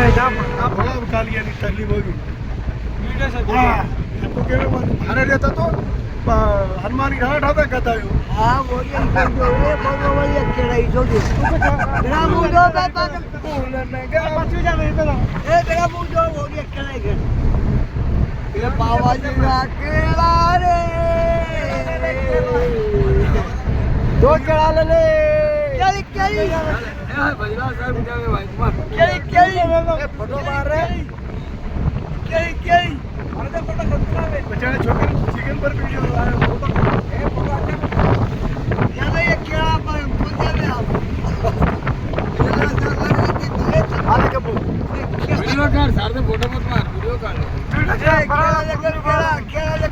આ ભલા કાલિયાની તકલીફ હોगी हाँ आपको क्या हमारे रहता तो हनुमान की घाट आता कहता है हाँ बोलिए जो ये बोलो वही अकेला ही जो दे तेरा मुंह जो बेटा बोलने के पछू जा नहीं तो ए तेरा मुंह जो बोलिए अकेला ही कर ये बाबा जी अकेला रे दो चढ़ा ले केली केली भजला साहब उठावे भाई केली केली फोटो मार रे केली केली अरे तो फोटो खतरा है बेचारे छोटे चिकन पर वीडियो आया फोटो ए फोटो यार ये क्या पर पूछे में आप आले कबू वीडियो कर सारे फोटो मत मार वीडियो कर केला